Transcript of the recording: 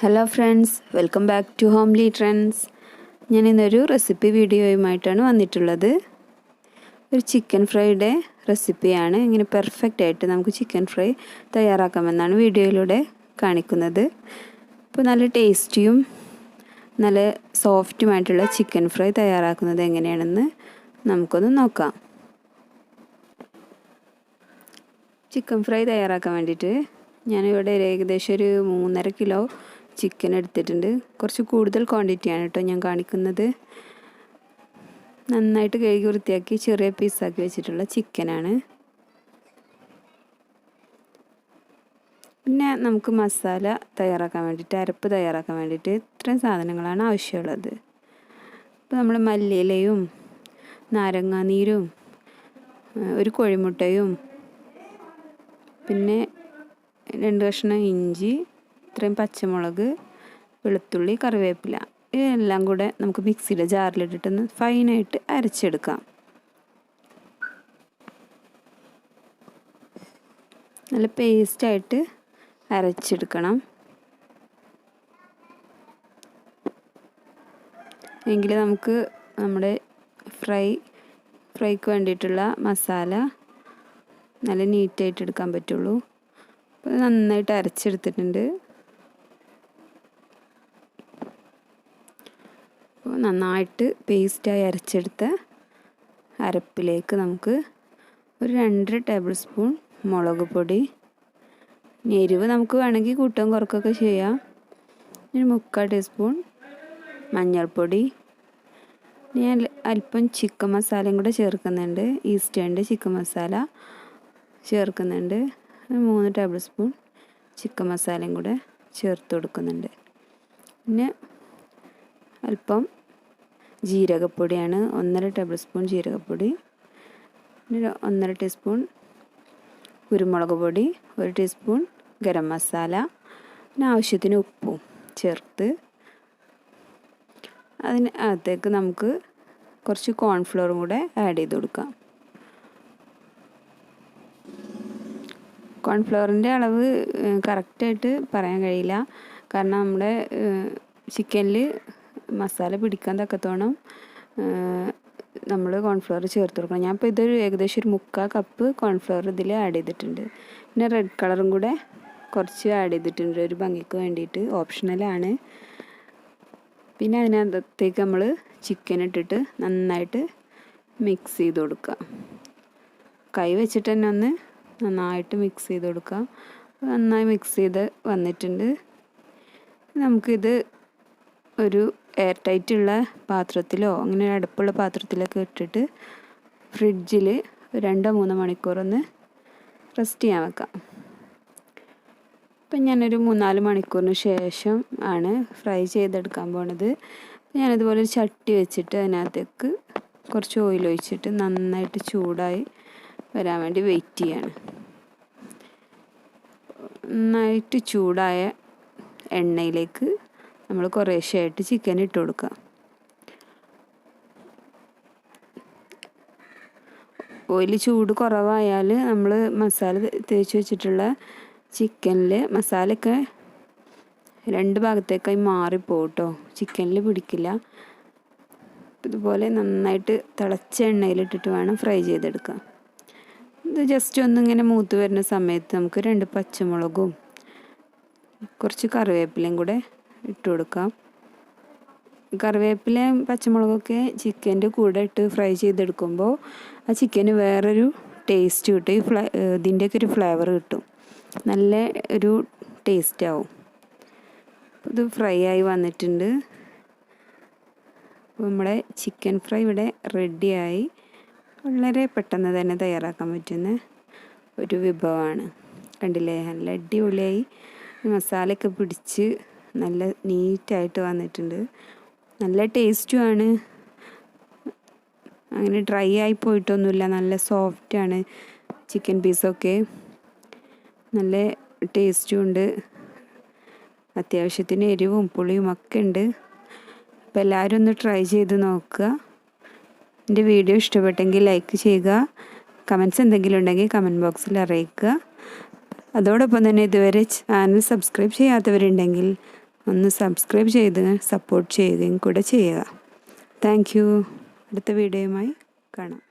Hello friends, welcome back to homely trends. ഞാൻ ഇന്നൊരു recipe വീഡിയോയുമായിട്ടാണ് വന്നിട്ടുള്ളത്. ഒരു ചിക്കൻ ഫ്രൈയുടെ റെസിപ്പിയാണ്. ഇങ്ങനെ പെർഫെക്റ്റ് ആയിട്ട് നമുക്ക് ചിക്കൻ ഫ്രൈ തയ്യാറാക്കാമെന്നാണ് വീഡിയോയിലൂടെ കാണിക്കുന്നത്. ഇപ്പോൾ നല്ല ടേസ്റ്റിയും നല്ല സോഫ്റ്റുമായിട്ടുള്ള ചിക്കൻ ഫ്രൈ തയ്യാറാക്കുന്നത് എങ്ങനെയാണെന്ന് നമുക്കൊന്ന് നോക്കാം. ചിക്കൻ ഫ്രൈ തയ്യാറാക്കാൻ വേണ്ടിയിട്ട് ഞാനിവിടെ ഏകദേശം ഒരു 3.5 കിലോ ചിക്കൻ എടുത്തിട്ടുണ്ട്. കുറച്ച് കൂടുതൽ ക്വാണ്ടിറ്റിയാണ് കേട്ടോ ഞാൻ കാണിക്കുന്നത്. നന്നായിട്ട് കഴുകി വൃത്തിയാക്കി ചെറിയ പീസാക്കി വെച്ചിട്ടുള്ള ചിക്കനാണ്. പിന്നെ നമുക്ക് മസാല തയ്യാറാക്കാൻ വേണ്ടിയിട്ട്, അരപ്പ് തയ്യാറാക്കാൻ വേണ്ടിയിട്ട് ഇത്രയും സാധനങ്ങളാണ് ആവശ്യമുള്ളത്. ഇപ്പോൾ നമ്മൾ മല്ലിയിലയും നാരങ്ങാനീരും ഒരു കോഴിമുട്ടയും പിന്നെ 2 കഷ്ണം ഇഞ്ചി, ഇത്രയും പച്ചമുളക്, വെളുത്തുള്ളി, കറിവേപ്പില ഇതെല്ലാം കൂടെ നമുക്ക് മിക്സിയുടെ ജാറിലിട്ടിട്ടൊന്ന് ഫൈനായിട്ട് അരച്ചെടുക്കാം. നല്ല പേസ്റ്റായിട്ട് അരച്ചെടുക്കണം. എങ്കിൽ നമുക്ക് നമ്മുടെ ഫ്രൈക്ക് വേണ്ടിയിട്ടുള്ള മസാല നല്ല നീറ്റായിട്ട് എടുക്കാൻ പറ്റുള്ളൂ. അപ്പോൾ നന്നായിട്ട് അരച്ചെടുത്തിട്ടുണ്ട്. അപ്പോൾ നന്നായിട്ട് പേസ്റ്റായി അരച്ചെടുത്ത അരപ്പിലേക്ക് നമുക്ക് ഒരു 2 ടേബിൾ സ്പൂൺ മുളക് പൊടി, എരിവ് നമുക്ക് വേണമെങ്കിൽ കൂട്ടാൻ കുറക്കൊക്കെ ചെയ്യാം. ഒരു 3/4 ടീസ്പൂൺ മഞ്ഞൾപ്പൊടി, ഞാൻ അല്പം ചിക്കൻ മസാലയും കൂടെ ചേർക്കുന്നുണ്ട്. ഈസ്റ്റേണിൻ്റെ ചിക്കൻ മസാല ചേർക്കുന്നുണ്ട്. 3 ടേബിൾ സ്പൂൺ ചിക്കൻ മസാലയും കൂടെ ചേർത്ത് കൊടുക്കുന്നുണ്ട്. പിന്നെ അല്പം ജീരകപ്പൊടിയാണ്, 1.5 ടേബിൾ സ്പൂൺ ജീരകപ്പൊടി, പിന്നെ 1.5 ടീസ്പൂൺ കുരുമുളക് പൊടി, 1 ടീസ്പൂൺ ഗരം മസാല, പിന്നെ ആവശ്യത്തിന് ഉപ്പും ചേർത്ത് അതിനകത്തേക്ക് നമുക്ക് കുറച്ച് കോൺഫ്ലവറും കൂടെ ആഡ് ചെയ്ത് കൊടുക്കാം. കോൺഫ്ലവറിൻ്റെ അളവ് കറക്റ്റായിട്ട് പറയാൻ കഴിയില്ല, കാരണം നമ്മുടെ ചിക്കനിൽ മസാല പിടിക്കാൻ തക്കത്തോണം നമ്മൾ കോൺഫ്ലവർ ചേർത്ത് കൊടുക്കണം. ഞാൻ ഇപ്പോൾ ഇതൊരു ഏകദേശം ഒരു 3/4 കപ്പ് കോൺഫ്ലവർ ഇതിൽ ആഡ് ചെയ്തിട്ടുണ്ട്. പിന്നെ റെഡ് കളറും കൂടെ കുറച്ച് ആഡ് ചെയ്തിട്ടുണ്ട് ഒരു ഭംഗിക്ക് വേണ്ടിയിട്ട്, ഓപ്ഷണലാണ്. പിന്നെ അതിനകത്തേക്ക് നമ്മൾ ചിക്കൻ ഇട്ടിട്ട് നന്നായിട്ട് മിക്സ് ചെയ്ത് കൊടുക്കുക. കൈ വെച്ചിട്ട് തന്നെ ഒന്ന് നന്നായിട്ട് മിക്സ് ചെയ്ത് കൊടുക്കാം. നന്നായി മിക്സ് ചെയ്ത് വന്നിട്ടുണ്ട്. നമുക്കിത് ഒരു എയർ ടൈറ്റുള്ള പാത്രത്തിലോ അങ്ങനെ അടുപ്പുള്ള പാത്രത്തിലൊക്കെ ഇട്ടിട്ട് ഫ്രിഡ്ജിൽ 2-3 മണിക്കൂറൊന്ന് റെസ്റ്റ് ചെയ്യാൻ വെക്കാം. ഇപ്പം ഞാനൊരു 3-4 മണിക്കൂറിന് ശേഷം ആണ് ഫ്രൈ ചെയ്തെടുക്കാൻ പോണത്. ഞാനിതുപോലെ ഒരു ചട്ടി വെച്ചിട്ട് അതിനകത്തേക്ക് കുറച്ച് ഓയിൽ ഒഴിച്ചിട്ട് നന്നായിട്ട് ചൂടായി വരാൻ വേണ്ടി വെയിറ്റ് ചെയ്യാണ്. നന്നായിട്ട് ചൂടായ എണ്ണയിലേക്ക് നമ്മൾ കുറേശ്ശെയായിട്ട് ചിക്കൻ ഇട്ട് കൊടുക്കുക. ഓയിൽ ചൂട് കുറവായാൽ നമ്മൾ മസാല തേച്ച് വെച്ചിട്ടുള്ള ചിക്കനിൽ മസാലയൊക്കെ 2 ഭാഗത്തേക്കായി മാറിപ്പോകും കേട്ടോ, ചിക്കനിൽ പിടിക്കില്ല. ഇതുപോലെ നന്നായിട്ട് തിളച്ച എണ്ണയിലിട്ടിട്ട് വേണം ഫ്രൈ ചെയ്തെടുക്കാം. ഇത് ജസ്റ്റ് ഒന്നിങ്ങനെ മൂത്ത് വരുന്ന സമയത്ത് നമുക്ക് 2 പച്ചമുളകും കുറച്ച് കറിവേപ്പിലയും കൂടെ ഇട്ട് കൊടുക്കാം. കറിവേപ്പിലയും പച്ചമുളകൊക്കെ ചിക്കൻ്റെ കൂടെ ഇട്ട് ഫ്രൈ ചെയ്തെടുക്കുമ്പോൾ ആ ചിക്കന് വേറൊരു ടേസ്റ്റ് കിട്ടും. ഇതിൻ്റെയൊക്കെ ഒരു ഫ്ലേവർ കിട്ടും, നല്ല ഒരു ടേസ്റ്റ് ആവും. ഇത് ഫ്രൈ ആയി വന്നിട്ടുണ്ട്. അപ്പോൾ നമ്മുടെ ചിക്കൻ ഫ്രൈ ഇവിടെ റെഡിയായി. വളരെ പെട്ടെന്ന് തന്നെ തയ്യാറാക്കാൻ പറ്റുന്ന ഒരു വിഭവമാണ്. കണ്ടില്ലേ, നല്ല അടിപൊളിയായി മസാലയൊക്കെ പിടിച്ച് നല്ല നീറ്റായിട്ട് വന്നിട്ടുണ്ട്. നല്ല ടേസ്റ്റുമാണ്, അങ്ങനെ ഡ്രൈ ആയി പോയിട്ടൊന്നുമില്ല, നല്ല സോഫ്റ്റാണ് ചിക്കൻ പീസൊക്കെ, നല്ല ടേസ്റ്റും ഉണ്ട്, അത്യാവശ്യത്തിന് എരിവും പുളിയും ഒക്കെ ഉണ്ട്. അപ്പോൾ എല്ലാവരും ഒന്ന് ട്രൈ ചെയ്ത് നോക്കുക. എൻ്റെ വീഡിയോ ഇഷ്ടപ്പെട്ടെങ്കിൽ ലൈക്ക് ചെയ്യുക, കമൻറ്റ്സ് എന്തെങ്കിലും ഉണ്ടെങ്കിൽ കമൻറ്റ് ബോക്സിൽ അറിയിക്കുക. അതോടൊപ്പം തന്നെ ഇതുവരെ ചാനൽ സബ്സ്ക്രൈബ് ചെയ്യാത്തവരുണ്ടെങ്കിൽ ഒന്ന് സബ്സ്ക്രൈബ് ചെയ്ത് സപ്പോർട്ട് ചെയ്യുകയും കൂടെ ചെയ്യുക. Thank you. അടുത്ത വീഡിയോയുമായി കാണാം.